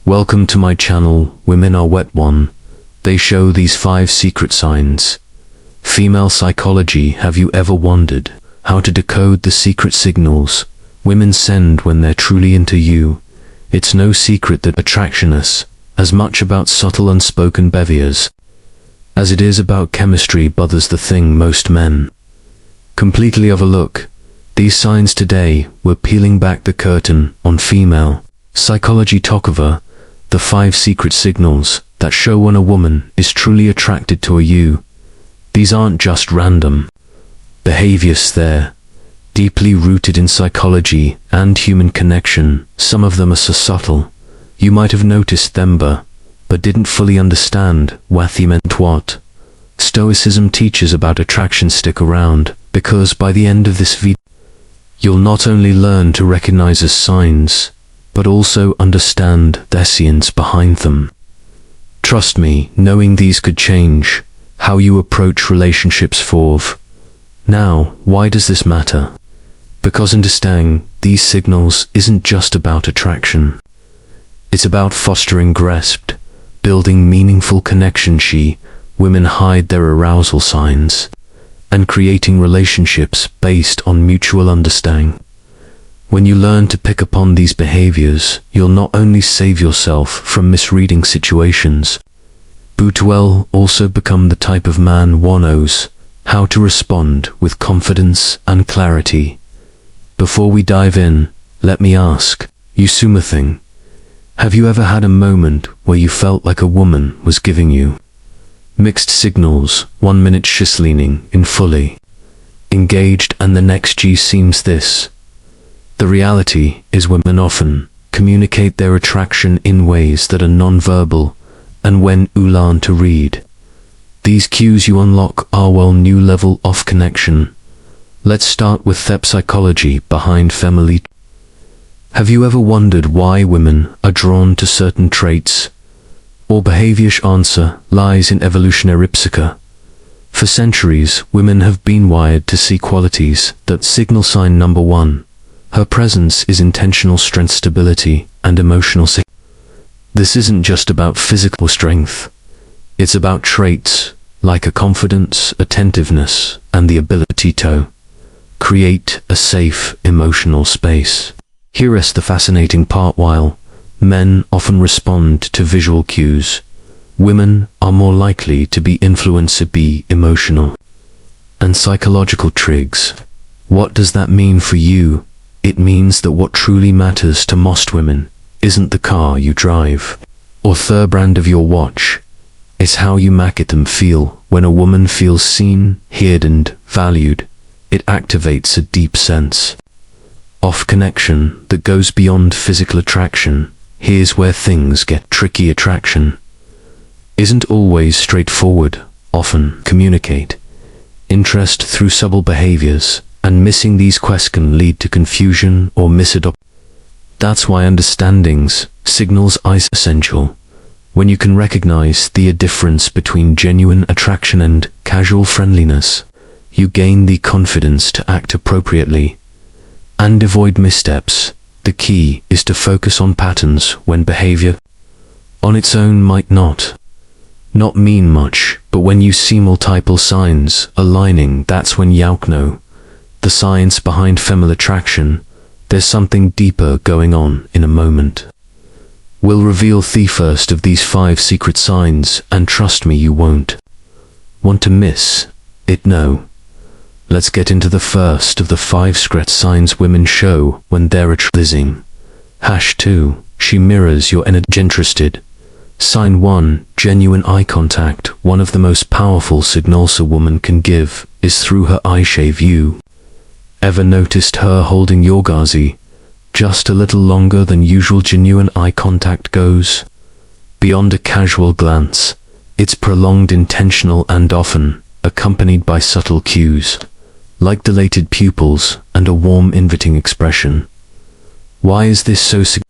Welcome to my channel, Women Are Wet One. They show these 5 secret signs. Female psychology. Have you ever wondered how to decode the secret signals women send when they're truly into you? It's no secret that attraction is as much about subtle unspoken behaviors as it is about chemistry, but there's the thing most men completely overlook. These signs. Today, we're peeling back the curtain on female psychology. Talk the 5 secret signals that show when a woman is truly attracted to you. These aren't just random behaviors, they're deeply rooted in psychology and human connection. Some of them are so subtle, you might have noticed them but didn't fully understand what they meant. What Stoicism teaches about attraction. Stick around, because by the end of this video, you'll not only learn to recognize the signs, but also understand the science behind them. Trust me, knowing these could change how you approach relationships. Now, why does this matter? Because understanding these signals isn't just about attraction. It's about fostering grasp, building meaningful connection. Women hide their arousal signs, and creating relationships based on mutual understanding. When you learn to pick upon these behaviors, you'll not only save yourself from misreading situations, but will also become the type of man one knows how to respond with confidence and clarity. Before we dive in, let me ask you something. Have you ever had a moment where you felt like a woman was giving you mixed signals? 1 minute she's leaning in, fully engaged, and the next she seems this. The reality is women often communicate their attraction in ways that are non-verbal, and when you learn to read these cues, you unlock a whole new level of connection. Let's start with the psychology behind family. Have you ever wondered why women are drawn to certain traits or behaviors? Answer lies in evolutionary psyche. For centuries, women have been wired to see qualities that signal. Sign number 1. Her presence is intentional strength, stability, and emotional safety. This isn't just about physical strength. It's about traits like a confidence, attentiveness, and the ability to create a safe emotional space. Here is the fascinating part. While men often respond to visual cues, women are more likely to be influenced by emotional and psychological triggers. What does that mean for you? It means that what truly matters to most women isn't the car you drive or the brand of your watch. It's how you make them feel. When a woman feels seen, heard, and valued, it activates a deep sense of connection that goes beyond physical attraction. Here's where things get tricky. Attraction isn't always straightforward. Often communicate interest through subtle behaviors, and missing these quests can lead to confusion or misadoption. That's why understanding signals is essential. When you can recognize the difference between genuine attraction and casual friendliness, you gain the confidence to act appropriately and avoid missteps. The key is to focus on patterns when behavior on its own might not mean much, but when you see multiple signs aligning, that's when you know the science behind female attraction. There's something deeper going on. In a moment, we'll reveal the first of these 5 secret signs, and trust me, you won't want to miss it. No. Let's get into the first of the 5 secret signs women show when they're attracting. #2. She mirrors your energy. Interested. Sign 1. Genuine eye contact. One of the most powerful signals a woman can give is through her eye shave. You ever noticed her holding your gaze just a little longer than usual? Genuine eye contact goes beyond a casual glance. It's prolonged, intentional, and often accompanied by subtle cues like dilated pupils and a warm, inviting expression. Why is this so significant?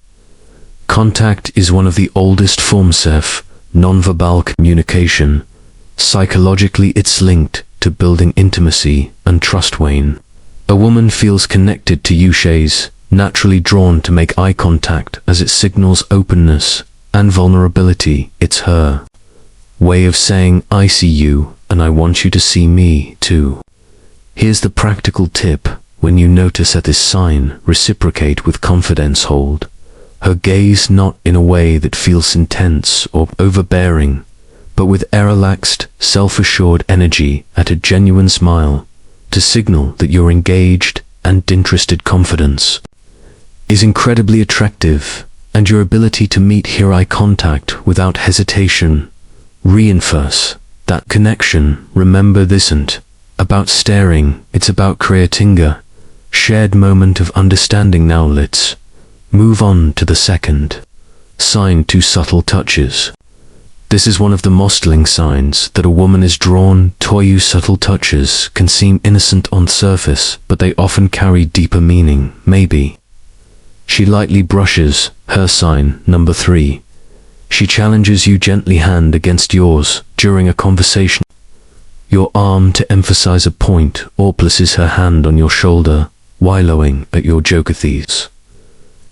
Contact is one of the oldest forms of nonverbal communication. Psychologically, it's linked to building intimacy and trust. When a woman feels connected to you, she's naturally drawn to make eye contact, as it signals openness and vulnerability. It's her way of saying, I see you, and I want you to see me, too. Here's the practical tip. When you notice at this sign, reciprocate with confidence. Hold her gaze not in a way that feels intense or overbearing, but with a relaxed, self-assured energy at a genuine smile, to signal that you're engaged and interested. Confidence is incredibly attractive, and your ability to meet her eye contact without hesitation reinforce that connection. Remember, this isn't about staring, it's about creating a shared moment of understanding. Now let's move on to the second sign, 2 subtle touches. This is one of the most telling signs that a woman is drawn to you. Subtle touches can seem innocent on surface, but they often carry deeper meaning. Maybe she lightly brushes her sign, number 3. She challenges you gently, hand against yours, during a conversation, your arm to emphasize a point, or places her hand on your shoulder, wallowing at your joke. These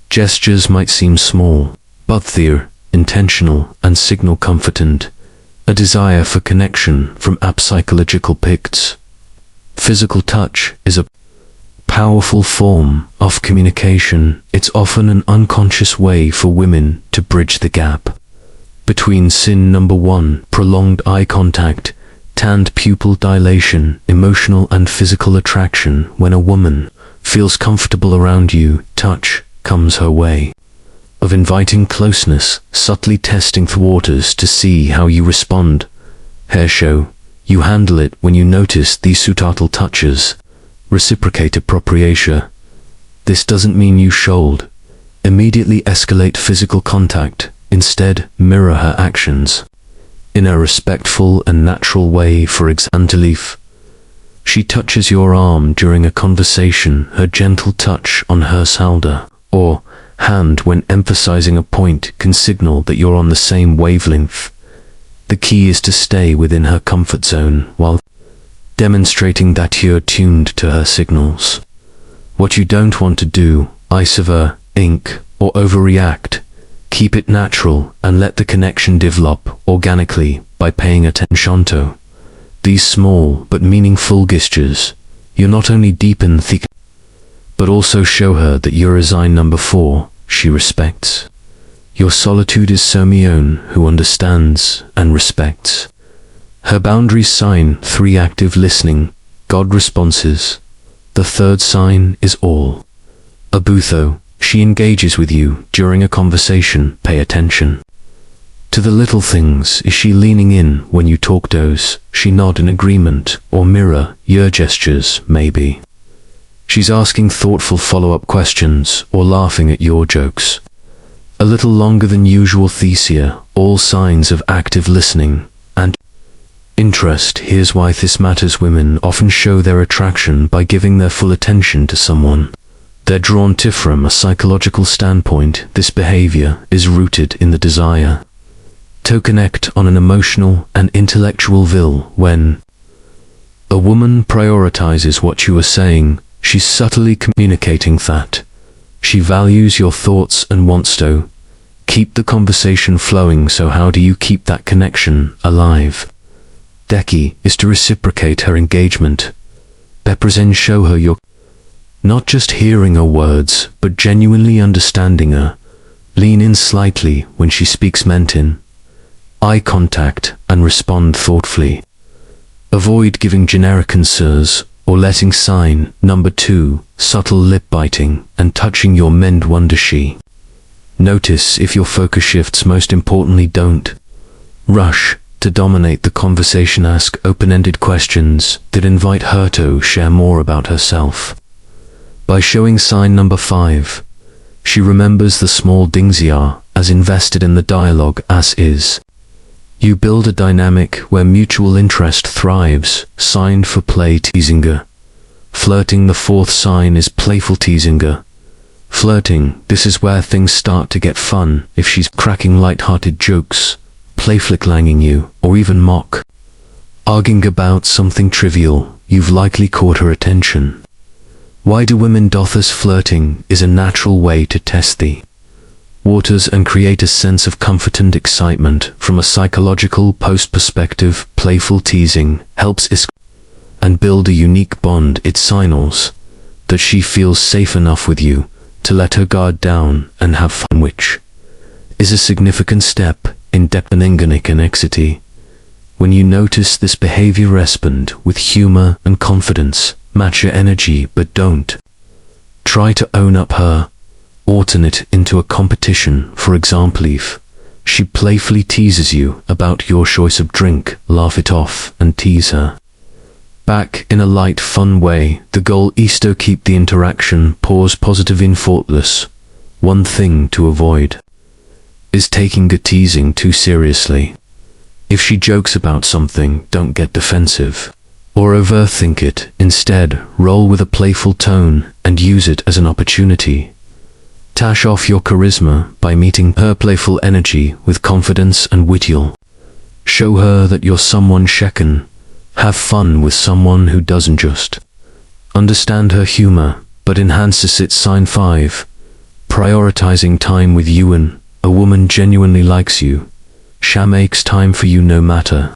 gestures might seem small, but they're intentional and signal comfort and a desire for connection from psychological picts. Physical touch is a powerful form of communication. It's often an unconscious way for women to bridge the gap between sin. Number 1, prolonged eye contact, tanned pupil dilation, emotional and physical attraction. When a woman feels comfortable around you, touch comes her way of inviting closeness, subtly testing the waters to see how you respond. Hair show you handle it when you notice these subtle touches. Reciprocate appropriation. This doesn't mean you should immediately escalate physical contact. Instead, mirror her actions in a respectful and natural way. For example, she touches your arm during a conversation, her gentle touch on her shoulder or hand when emphasizing a point can signal that you're on the same wavelength. The key is to stay within her comfort zone while demonstrating that you're tuned to her signals. What you don't want to do, isover, ink, or overreact. Keep it natural and let the connection develop organically by paying attention to these small but meaningful gestures. You not only deepen the but also show her that you're a sign. Number 4, she respects your solitude. Is someone who understands and respects her boundaries. Sign 3, active listening, God responses. The third sign is all abutho. She engages with you during a conversation. Pay attention to the little things. Is she leaning in when you talk? Does she nod in agreement or mirror your gestures? Maybe she's asking thoughtful follow-up questions or laughing at your jokes a little longer than usual. Thesia, all signs of active listening and interest. Here's why this matters. Women often show their attraction by giving their full attention to someone they're drawn to. From a psychological standpoint, this behavior is rooted in the desire to connect on an emotional and intellectual level. When a woman prioritizes what you are saying, she's subtly communicating that she values your thoughts and wants to keep the conversation flowing. So how do you keep that connection alive? The key is to reciprocate her engagement. Represent, show her you're not just hearing her words, but genuinely understanding her. Lean in slightly when she speaks, maintain eye contact, and respond thoughtfully. Avoid giving generic answers or letting sign. Number 2, subtle lip biting and touching your mend. Wonder she notice if your focus shifts. Most importantly, don't rush to dominate the conversation. Ask open-ended questions that invite her to share more about herself. By showing sign number 5, she remembers the small things you are as invested in the dialogue as is. You build a dynamic where mutual interest thrives. Sign for play, teasing. Flirting. The 4th sign is playful teasing. Flirting, this is where things start to get fun. If she's cracking light-hearted jokes, playflicking you, or even arguing about something trivial, you've likely caught her attention. Why do women do this? Flirting is a natural way to test the waters and create a sense of comfort and excitement. From a psychological post-perspective, playful teasing helps and build a unique bond. It signals that she feels safe enough with you to let her guard down and have fun, which is a significant step in deepening connectivity. When you notice this behavior, respond with humor and confidence. Match your energy, but don't try to own up her or turn it into a competition. For example, if she playfully teases you about your choice of drink, laugh it off and tease her back in a light, fun way. The goal is to keep the interaction positive and thoughtless. One thing to avoid is taking the teasing too seriously. If she jokes about something, don't get defensive or overthink it. Instead, roll with a playful tone and use it as an opportunity tash off your charisma. By meeting her playful energy with confidence and wit, you'll show her that you're someone she can have fun with, someone who doesn't just understand her humor, but enhances it. Sign 5. Prioritizing time with you. When a woman genuinely likes you, she makes time for you no matter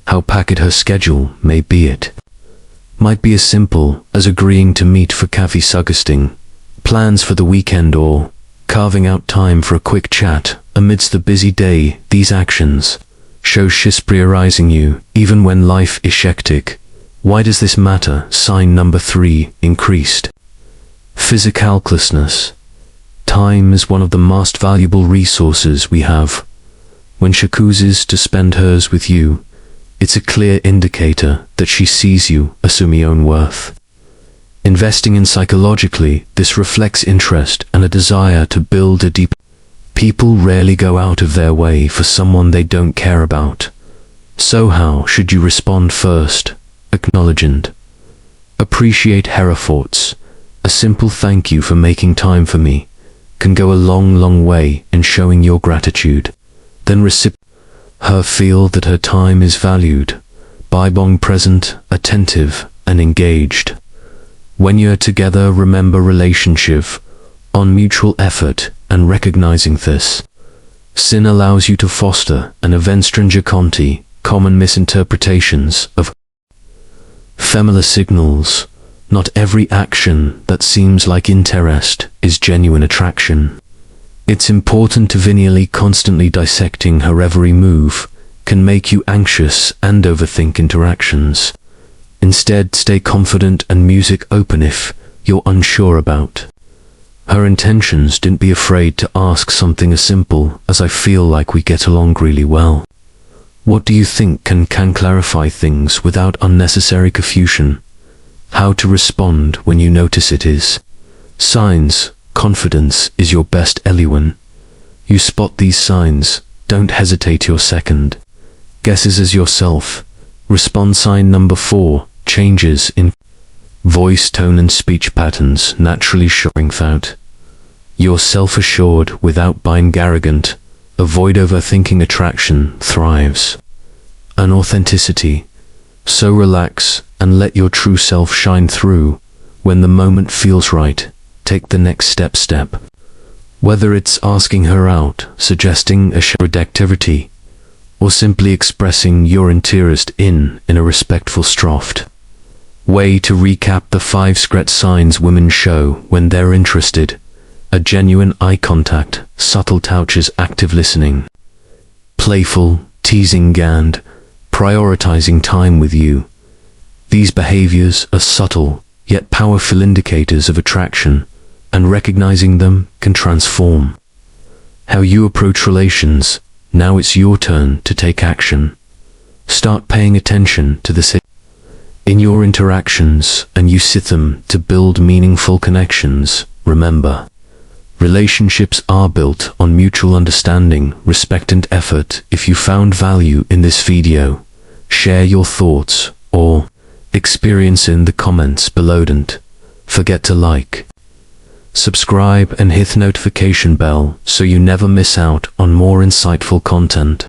how packed her schedule may be. It might be as simple as agreeing to meet for coffee, suggesting plans for the weekend, or carving out time for a quick chat amidst the busy day. These actions show she's prioritizing you, even when life is hectic. Why does this matter? Sign number 3. Increased physical closeness. Time is one of the most valuable resources we have. When she chooses to spend hers with you, it's a clear indicator that she sees you as your own worth. Investing in psychologically, this reflects interest and a desire to build a deep. People rarely go out of their way for someone they don't care about. So how should you respond? First, acknowledge and appreciate her efforts. A simple thank you for making time for me can go a long way in showing your gratitude. Then her feel that her time is valued by being present, attentive, and engaged. When you're together, remember relationship on mutual effort, and recognizing this sin allows you to foster an event stranger conti. Common misinterpretations of familiar signals. Not every action that seems like interest is genuine attraction. It's important to linearly constantly dissecting her every move can make you anxious and overthink interactions. Instead, stay confident and music open if you're unsure about her intentions. Don't be afraid to ask something as simple as, I feel like we get along really well. What do you think? Can clarify things without unnecessary confusion. How to respond when you notice it is signs. Confidence is your best ally. When you spot these signs, don't hesitate your second guesses as yourself. Respond. Sign number 4. Changes in voice, tone and speech patterns, naturally showing that you're self-assured without being arrogant. Avoid overthinking. Attraction thrives on authenticity, so relax and let your true self shine through. When the moment feels right, take the next step. Whether it's asking her out, suggesting a shared activity, or simply expressing your interest in a respectful soft way. To recap the 5 secret signs women show when they're interested: a genuine eye contact, subtle touches, active listening, playful teasing, and prioritizing time with you. These behaviors are subtle yet powerful indicators of attraction, and recognizing them can transform how you approach relations. Now it's your turn to take action. Start paying attention to this in your interactions and use them to build meaningful connections. Remember, relationships are built on mutual understanding, respect and effort. If you found value in this video, share your thoughts or experience in the comments below. Don't forget to like, subscribe and hit the notification bell so you never miss out on more insightful content.